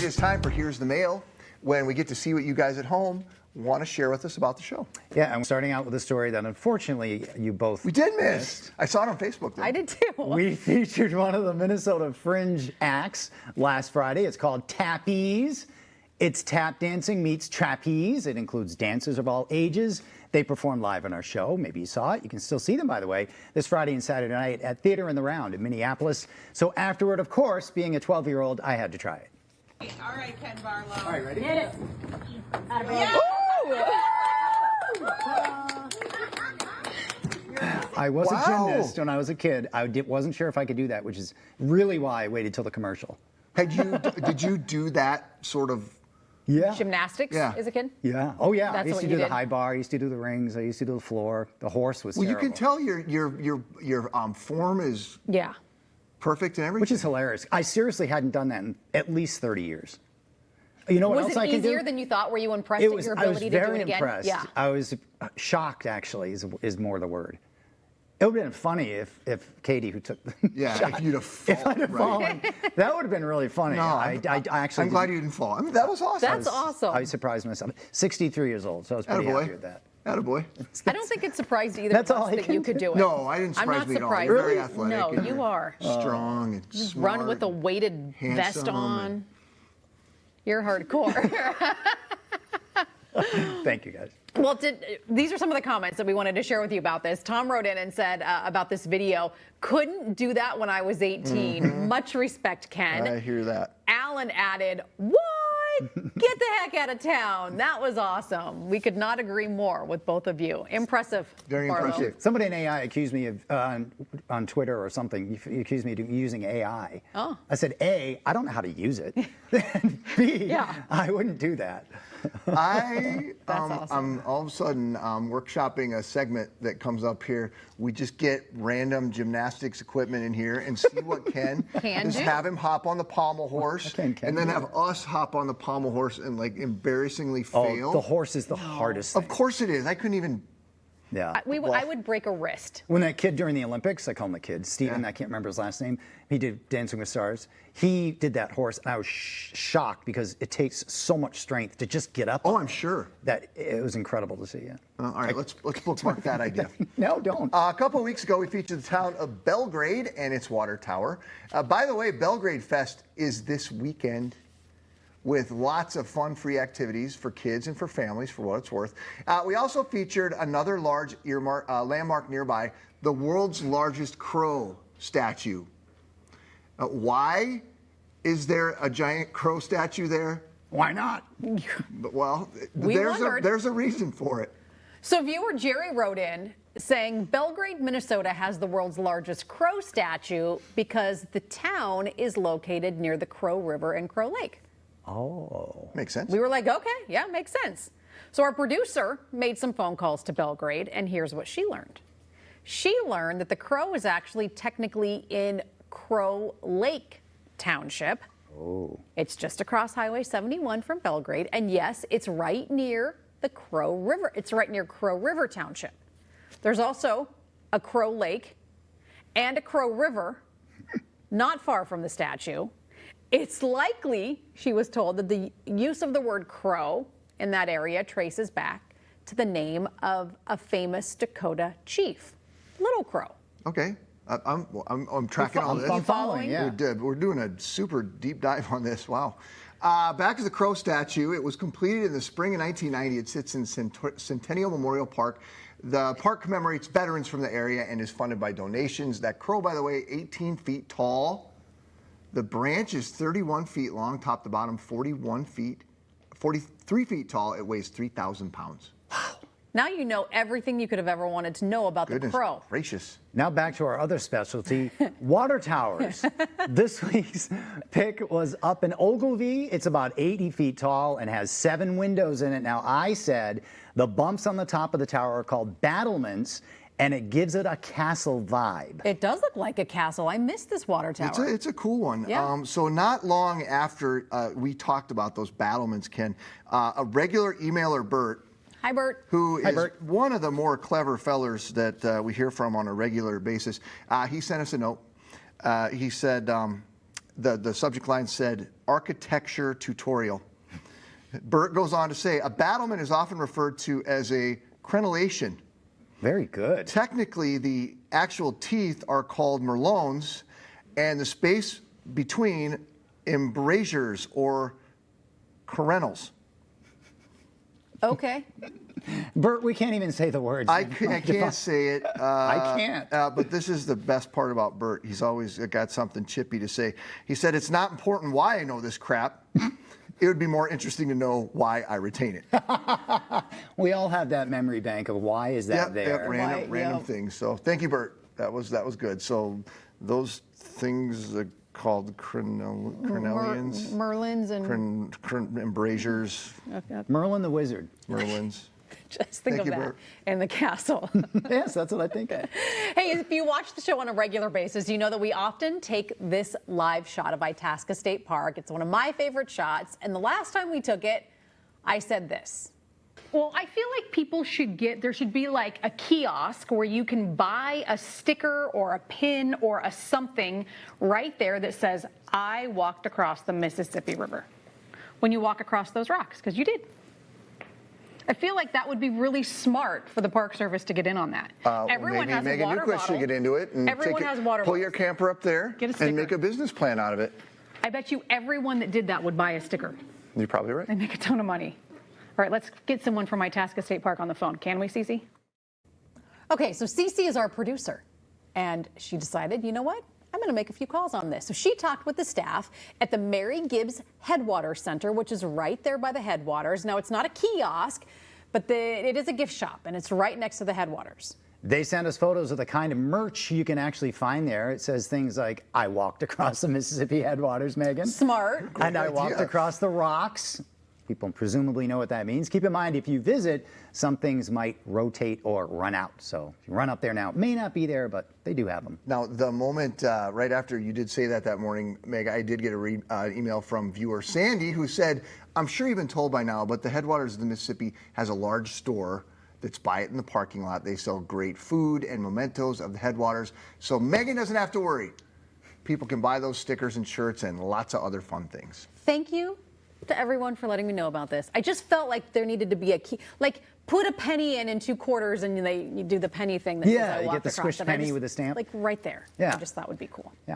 is time for Here's the Mail, when we get to see what you guys at home want to share with us about the show. Yeah, and we're starting out with a story that unfortunately you both We did miss. I saw it on Facebook, though. I did too. We featured one of the Minnesota Fringe acts last Friday. It's called Tappies. It's tap dancing meets trapeze. It includes dancers of all ages. They perform live on our show. Maybe you saw it. You can still see them, by the way, this Friday and Saturday night at Theater in the Round in Minneapolis. So afterward, of course, being a 12-year-old, I had to try it. All right, Ken Barlow. All right, ready? Hit it. Out of bed. I was Wow. a gymnast when I was a kid. I wasn't sure if I could do that, which is really why I waited till the commercial. Did you do that sort of? Yeah. Gymnastics Yeah. as a kid? Yeah. Oh, yeah. That's I used what to you do the did? high bar. I used to do the rings. I used to do the floor. The horse was Well, you terrible. can tell your form is Yeah. perfect and everything. Which is hilarious. I seriously hadn't done that in at least 30 years. You know what Was else it I can do? easier than you thought? Were you impressed at your I was ability to do very it again? impressed. Yeah. I was shocked, actually, is more the word. It would have been funny if Katie, who took the Yeah, shot, if you'd have if I'd have fallen, fallen, that would have been really funny. No, I actually I'm glad you didn't fall. I mean, that was awesome. That's awesome. I surprised myself. 63 years old, so I was pretty happy with that. Attaboy. I don't think it surprised either That's of all us I that can you could do. do it. No, I didn't I'm surprise not me at all. surprised. You're very athletic. No, and you are. strong and smart. Run with a weighted vest handsome on. and- You're hardcore. Thank you, guys. Well, these are some of the comments that we wanted to share with you about this. Tom wrote in and said about this video, couldn't do that when I was 18. Much respect, Ken. I hear that. Alan added, what? Get the heck out of town. That was awesome. We could not agree more with both of you. Impressive. Very Barlow. impressive. Somebody in AI accused me of, on Twitter or something, you accused me of using AI. Oh. I said, A, I don't know how to use it. And B, Yeah. I wouldn't do that. That's awesome. I'm all of a sudden workshopping a segment that comes up here. We just get random gymnastics equipment in here and see what Ken Can just do. have him hop on the pommel horse Can and then do have us hop on the pommel horse and like embarrassingly Oh, fail. the horse is the hardest thing. Of course it is. I couldn't even. Yeah. I would break a wrist. When that kid during the Olympics, I call him the kid, Steven, I can't remember his last name, he did Dancing with Stars. He did that horse, and I was shocked because it takes so much strength to just get up. Oh, I'm sure. That it was incredible to see, yeah. All right, let's bookmark that idea. No, don't. A couple of weeks ago, we featured the town of Belgrade and its water tower. By the way, Belgrade Fest is this weekend with lots of fun free activities for kids and for families, for what it's worth. We also featured another large landmark nearby, the world's largest crow statue. Why is there a giant crow statue there? Why not? Well, We wondered. there's a reason for it. So viewer Jerry wrote in saying Belgrade, Minnesota has the world's largest crow statue because the town is located near the Crow River and Crow Lake. Oh. Makes sense. We were like, okay, yeah, makes sense. So our producer made some phone calls to Belgrade, and here's what she learned. She learned that the Crow is actually technically in Crow Lake Township. Oh. It's just across Highway 71 from Belgrade, and yes, it's right near the Crow River. It's right near Crow River Township. There's also a Crow Lake and a Crow River not far from the statue. It's likely, she was told, that the use of the word crow in that area traces back to the name of a famous Dakota chief, Little Crow. Okay, I'm tracking all this. I'm following, yeah. We're doing a super deep dive on this. Wow. Back to the crow statue. It was completed in the spring of 1990. It sits in Centennial Memorial Park. The park commemorates veterans from the area and is funded by donations. That crow, by the way, 18 feet tall. The branch is 31 feet long, top to bottom, 43 feet tall. It weighs 3,000 pounds. Now you know everything you could have ever wanted to know about Goodness the crow. gracious. Now back to our other specialty, water towers. This week's pick was up in Ogilvie. It's about 80 feet tall and has 7 windows in it. Now I said the bumps on the top of the tower are called battlements, and it gives it a castle vibe. It does look like a castle. I missed this water tower. It's a cool one. Yeah. So not long after we talked about those battlements, Ken, a regular emailer, Bert, Hi, Bert. who Hi, is Bert. one of the more clever fellers that we hear from on a regular basis, he sent us a note. He said, the subject line said, architecture tutorial. Bert goes on to say, a battlement is often referred to as a crenellation. Very good. Technically, the actual teeth are called merlons, and the space between embrasures or carenals. Okay. Bert, we can't even say the words. I can't say it. I can't. But this is the best part about Bert. He's always got something chippy to say. He said, it's not important why I know this crap. It would be more interesting to know why I retain it. We all have that memory bank of why is that there. Yep, Why, random yep. things. So thank you, Bert. That was good. So those things are called crenellians, Merlins and embrasures, Merlin the Wizard. merlins. just think Thank of you, that. Bert. And the castle. Yes, that's what I think. Hey, if you watch the show on a regular basis, you know that we often take this live shot of Itasca State Park. It's one of my favorite shots. And the last time we took it, I said this. Well, I feel like people should there should be like a kiosk where you can buy a sticker or a pin or a something right there that says, I walked across the Mississippi River when you walk across those rocks, because you did. I feel like that would be really smart for the Park Service to get in on that. Everyone Maybe has Megan a water Newquist bottle. should get into it and Everyone has water pull bottles. your camper up there Get a and sticker. make a business plan out of it. I bet you everyone that did that would buy a sticker. You're probably right. They make a ton of money. All right, let's get someone from Itasca State Park on the phone. Can we, Cece? Okay, so Cece is our producer, and she decided, you know what? I'm going to make a few calls on this. So she talked with the staff at the Mary Gibbs Headwaters Center, which is right there by the headwaters. Now, it's not a kiosk, but it is a gift shop, and it's right next to the headwaters. They sent us photos of the kind of merch you can actually find there. It says things like, I walked across the Mississippi headwaters, Megan. Smart. And I idea. walked across the rocks. People presumably know what that means. Keep in mind, if you visit, some things might rotate or run out. So if you run up there now, it may not be there, but they do have them. Now, the moment right after you did say that morning, Meg, I did get an email from viewer Sandy who said, I'm sure you've been told by now, but the Headwaters of the Mississippi has a large store that's by it in the parking lot. They sell great food and mementos of the Headwaters. So Megan doesn't have to worry. People can buy those stickers and shirts and lots of other fun things. Thank you to everyone for letting me know about this. I just felt like there needed to be a key, like put a penny in 2 quarters and you do the penny thing that says Yeah, I you walked get the across squish it. I penny just- with a stamp. Like right there. Yeah. I just thought would be cool. Yeah.